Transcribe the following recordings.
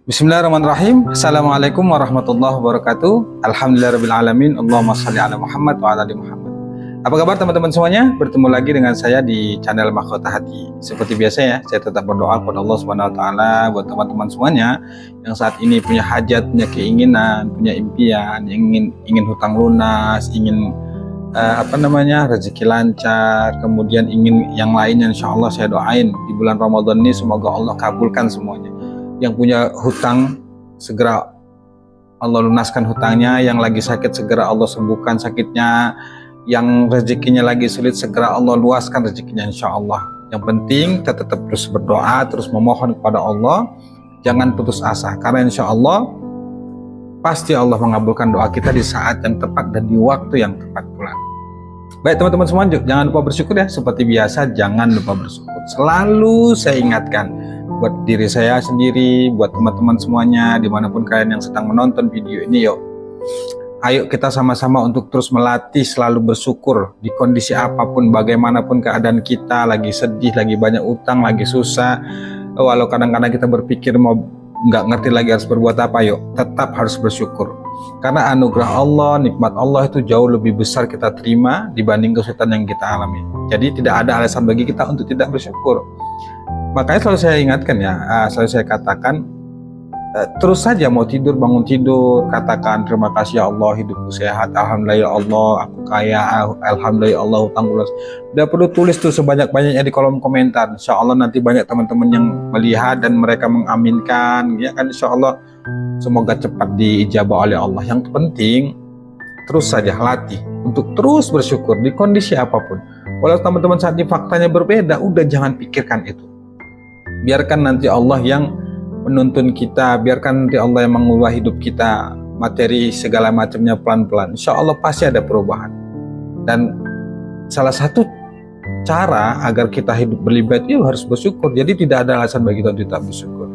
Bismillahirrahmanirrahim. Assalamualaikum warahmatullahi wabarakatuh. Alhamdulillahirrabbilalamin. Allahumma shalli ala Muhammad wa ala ali Muhammad. Apa kabar teman-teman semuanya? Bertemu lagi dengan saya di channel Mahkota Hati. Seperti biasa ya, saya tetap berdoa kepada Allah Subhanahu wa taala buat teman-teman semuanya yang saat ini punya hajat, punya keinginan, punya impian, ingin hutang lunas, ingin rezeki lancar, kemudian ingin yang lainnya, insya Allah saya doain di bulan Ramadan ini semoga Allah kabulkan semuanya. Yang punya hutang segera Allah lunaskan hutangnya, yang lagi sakit segera Allah sembuhkan sakitnya, yang rezekinya lagi sulit segera Allah luaskan rezekinya insya Allah. Yang penting kita tetap terus berdoa, terus memohon kepada Allah, jangan putus asa, karena insya Allah pasti Allah mengabulkan doa kita di saat yang tepat dan di waktu yang tepat pula. Baik teman-teman semua, jangan lupa bersyukur ya. Seperti biasa, jangan lupa bersyukur. Selalu saya ingatkan buat diri saya sendiri, buat teman-teman semuanya, dimanapun kalian yang sedang menonton video ini, ayo kita sama-sama untuk terus melatih selalu bersyukur di kondisi apapun, bagaimanapun keadaan kita, lagi sedih, lagi banyak utang, lagi susah, walau kadang-kadang kita berpikir mau nggak ngerti lagi harus berbuat apa, tetap harus bersyukur, karena anugerah Allah, nikmat Allah itu jauh lebih besar kita terima dibanding kesulitan yang kita alami. Jadi tidak ada alasan bagi kita untuk tidak bersyukur. Makanya selalu saya ingatkan ya, selalu saya katakan, terus saja mau tidur, bangun tidur, katakan terima kasih ya Allah, hidupku sehat, alhamdulillah ya Allah, aku kaya, alhamdulillah ya Allah, hutang lunas. Udah perlu tulis tuh sebanyak-banyaknya di kolom komentar. Insya Allah nanti banyak teman-teman yang melihat dan mereka mengaminkan, ya kan, insya Allah semoga cepat diijabah oleh Allah. Yang penting terus saja latih untuk terus bersyukur di kondisi apapun. Walau teman-teman saat ini faktanya berbeda, udah jangan pikirkan itu. Biarkan nanti Allah yang menuntun kita, biarkan nanti Allah yang mengubah hidup kita, materi segala macamnya pelan-pelan. Insya Allah pasti ada perubahan. Dan salah satu cara agar kita hidup berlibat itu harus bersyukur. Jadi tidak ada alasan bagi kita untuk tidak bersyukur.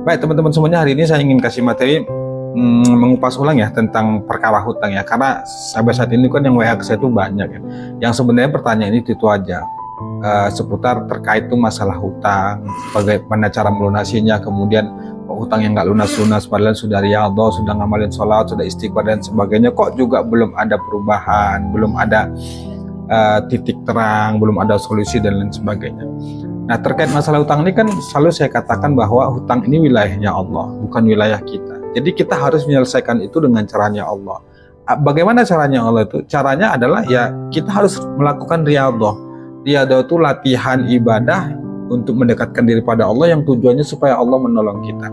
Baik teman-teman semuanya, hari ini saya ingin kasih materi mengupas ulang ya tentang perkara hutang ya. Karena sampai saat ini kan yang WA ke saya itu banyak ya. Yang sebenarnya pertanyaan itu aja. Seputar terkait tuh masalah hutang, bagaimana cara melunasinya, kemudian hutang yang nggak lunas-lunas padahal sudah riyadhah, sudah ngamalin sholat, sudah istighfar dan sebagainya, kok juga belum ada perubahan, belum ada titik terang, belum ada solusi dan lain sebagainya. Nah, terkait masalah hutang ini kan selalu saya katakan bahwa hutang ini wilayahnya Allah, bukan wilayah kita. Jadi kita harus menyelesaikan itu dengan caranya Allah. Bagaimana caranya Allah itu? Caranya adalah ya kita harus melakukan riyadhah. Riyadhah itu latihan ibadah untuk mendekatkan diri pada Allah yang tujuannya supaya Allah menolong kita.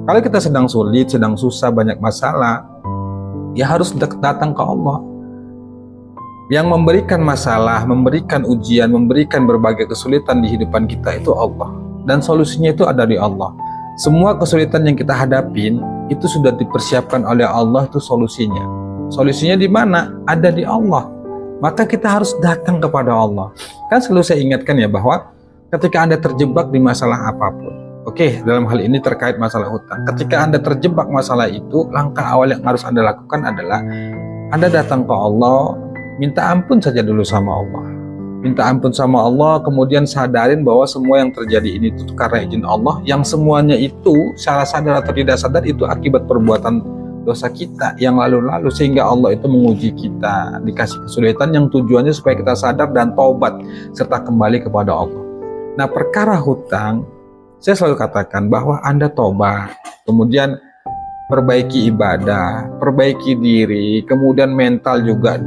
Kalau kita sedang sulit, sedang susah, banyak masalah, ya harus datang ke Allah. Yang memberikan masalah, memberikan ujian, memberikan berbagai kesulitan di hidupan kita itu Allah. Dan solusinya itu ada di Allah. Semua kesulitan yang kita hadapin itu sudah dipersiapkan oleh Allah, itu solusinya. Solusinya di mana? Ada di Allah. Maka kita harus datang kepada Allah. Kan selalu saya ingatkan ya bahwa ketika Anda terjebak di masalah apapun, dalam hal ini terkait masalah hutang, ketika Anda terjebak masalah itu, langkah awal yang harus Anda lakukan adalah Anda datang ke Allah, minta ampun saja dulu sama Allah. Minta ampun sama Allah, kemudian sadarin bahwa semua yang terjadi ini itu karena izin Allah, yang semuanya itu secara sadar atau tidak sadar itu akibat perbuatan dosa kita yang lalu-lalu, sehingga Allah itu menguji kita, dikasih kesulitan yang tujuannya supaya kita sadar dan taubat serta kembali kepada Allah. Nah, perkara hutang, saya selalu katakan bahwa Anda taubat, kemudian perbaiki ibadah, perbaiki diri, kemudian mental juga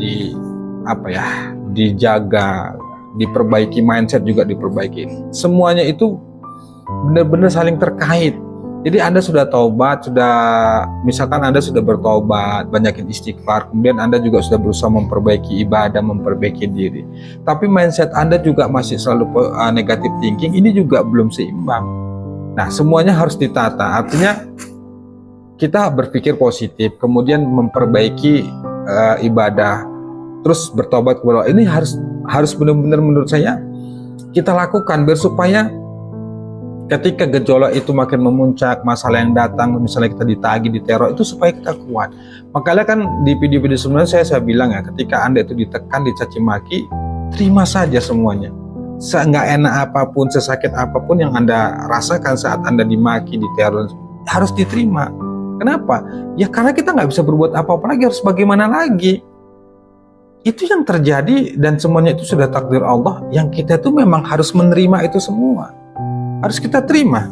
dijaga, diperbaiki, mindset juga diperbaiki. Semuanya itu benar-benar saling terkait. Jadi Anda sudah taubat, misalkan Anda sudah bertaubat, banyakin istighfar, kemudian Anda juga sudah berusaha memperbaiki ibadah, memperbaiki diri. Tapi mindset Anda juga masih selalu negatif thinking, ini juga belum seimbang. Nah, semuanya harus ditata. Artinya kita berpikir positif, kemudian memperbaiki ibadah, terus bertobat kepada Allah. Ini harus benar-benar menurut saya kita lakukan supaya ketika gejolak itu makin memuncak, masalah yang datang, misalnya kita ditagih, diteror, itu supaya kita kuat. Makanya kan di video-video sebelumnya saya bilang ya, ketika Anda itu ditekan, dicaci maki, terima saja semuanya. Seenggak enak apapun, sesakit apapun yang Anda rasakan saat Anda dimaki, diteror, harus diterima. Kenapa? Ya karena kita nggak bisa berbuat apa-apa lagi, harus bagaimana lagi. Itu yang terjadi dan semuanya itu sudah takdir Allah, yang kita itu memang harus menerima itu semua. Harus kita terima.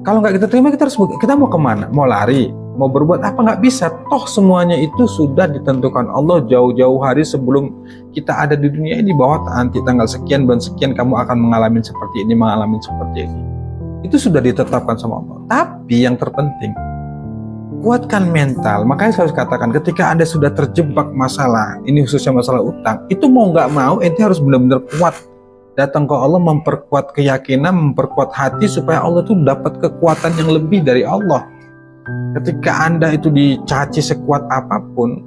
Kalau nggak kita terima, kita mau kemana? Mau lari? Mau berbuat apa? Nggak bisa. Toh semuanya itu sudah ditentukan Allah jauh-jauh hari sebelum kita ada di dunia ini, bahwa nanti tanggal sekian, bulan sekian kamu akan mengalami seperti ini, mengalami seperti ini. Itu sudah ditetapkan sama Allah. Tapi yang terpenting, kuatkan mental. Makanya saya harus katakan, ketika Anda sudah terjebak masalah, ini khususnya masalah utang, itu mau nggak mau, ente harus benar-benar kuat. Datang ke Allah, memperkuat keyakinan, memperkuat hati, supaya Allah itu dapat kekuatan yang lebih dari Allah. Ketika Anda itu dicaci sekuat apapun,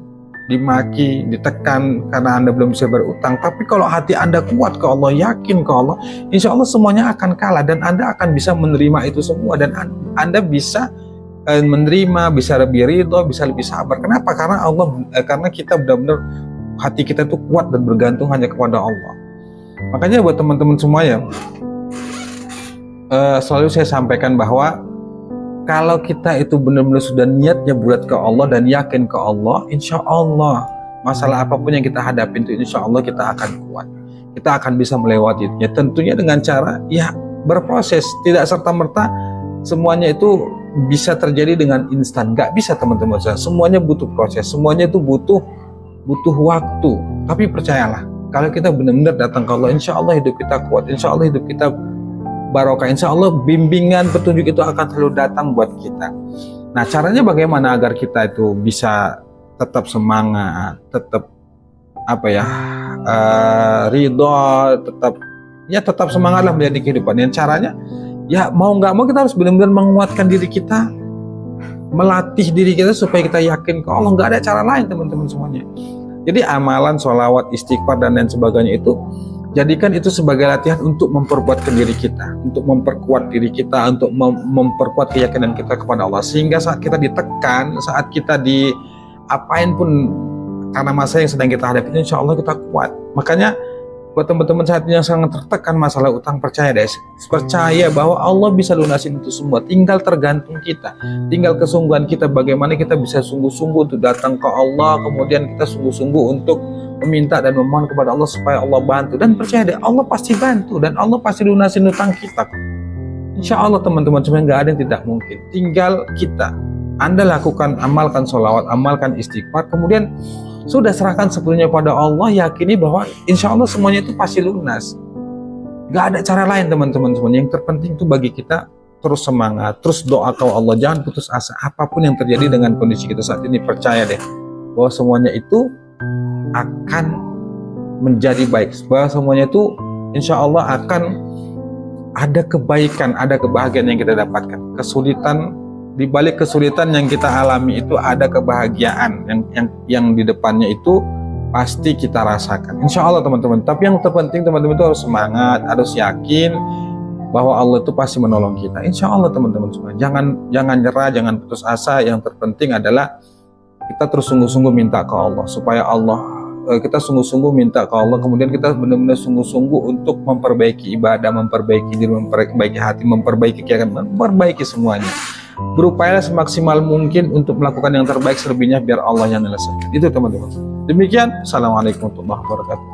dimaki, ditekan karena Anda belum bisa berutang, tapi kalau hati Anda kuat ke Allah, yakin ke Allah, insya Allah semuanya akan kalah, dan Anda akan bisa menerima itu semua, dan Anda bisa menerima, bisa lebih ridho, bisa lebih sabar. Kenapa? Karena kita benar-benar hati kita itu kuat dan bergantung hanya kepada Allah. Makanya buat teman-teman semua ya, selalu saya sampaikan bahwa kalau kita itu benar-benar sudah niatnya bulat ke Allah dan yakin ke Allah, insya Allah masalah apapun yang kita hadapi itu insya Allah kita akan kuat, kita akan bisa melewatinya. Tentunya dengan cara ya berproses, tidak serta-merta semuanya itu bisa terjadi dengan instan. Nggak bisa teman-teman, semuanya butuh proses, semuanya itu butuh waktu. Tapi percayalah, kalau kita benar-benar datang ke Allah, insya Allah hidup kita kuat, insya Allah hidup kita barokah, insya Allah bimbingan petunjuk itu akan selalu datang buat kita. Nah, caranya bagaimana agar kita itu bisa tetap semangat, tetap ridho, tetap semangatlah menjadi kehidupan. Yang caranya ya mau nggak mau kita harus benar-benar menguatkan diri kita, melatih diri kita supaya kita yakin ke Allah. Nggak ada cara lain teman-teman semuanya. Jadi amalan, sholawat, istighfar dan lain sebagainya itu, jadikan itu sebagai latihan untuk memperkuat diri kita, untuk memperkuat diri kita, untuk memperkuat keyakinan kita kepada Allah. Sehingga saat kita ditekan, saat kita diapain pun karena masalah yang sedang kita hadapi, insya Allah kita kuat. Makanya buat teman-teman saat ini yang sangat tertekan masalah utang, percaya deh, percaya bahwa Allah bisa lunasin itu semua. Tinggal tergantung kita, tinggal kesungguhan kita, bagaimana kita bisa sungguh-sungguh untuk datang ke Allah, kemudian kita sungguh-sungguh untuk meminta dan memohon kepada Allah supaya Allah bantu. Dan percaya deh, Allah pasti bantu dan Allah pasti lunasin utang kita. Insya Allah teman-teman, sebenarnya nggak ada yang tidak mungkin. Tinggal kita, Anda lakukan, amalkan sholawat, amalkan istighfar, kemudian sudah serahkan sepenuhnya pada Allah, yakini bahwa insya Allah semuanya itu pasti lunas. Gak ada cara lain teman-teman semuanya. Yang terpenting itu bagi kita terus semangat, terus doa ke Allah, jangan putus asa. Apapun yang terjadi dengan kondisi kita saat ini, percaya deh bahwa semuanya itu akan menjadi baik, bahwa semuanya itu insya Allah akan ada kebaikan, ada kebahagiaan yang kita dapatkan. Kesulitan, di balik kesulitan yang kita alami itu ada kebahagiaan yang di depannya itu pasti kita rasakan, insya Allah teman-teman. Tapi yang terpenting teman-teman itu harus semangat, harus yakin bahwa Allah itu pasti menolong kita, insya Allah teman-teman semua. Jangan nyerah, jangan putus asa. Yang terpenting adalah kita terus sungguh-sungguh minta ke Allah, supaya kita sungguh-sungguh minta ke Allah, kemudian kita benar-benar sungguh-sungguh untuk memperbaiki ibadah, memperbaiki diri, memperbaiki hati, memperbaiki keyakinan, memperbaiki semuanya. Berupayalah semaksimal mungkin untuk melakukan yang terbaik, selebihnya biar Allah yang menyelesaikan. Itu teman-teman. Demikian, assalamualaikum warahmatullahi wabarakatuh.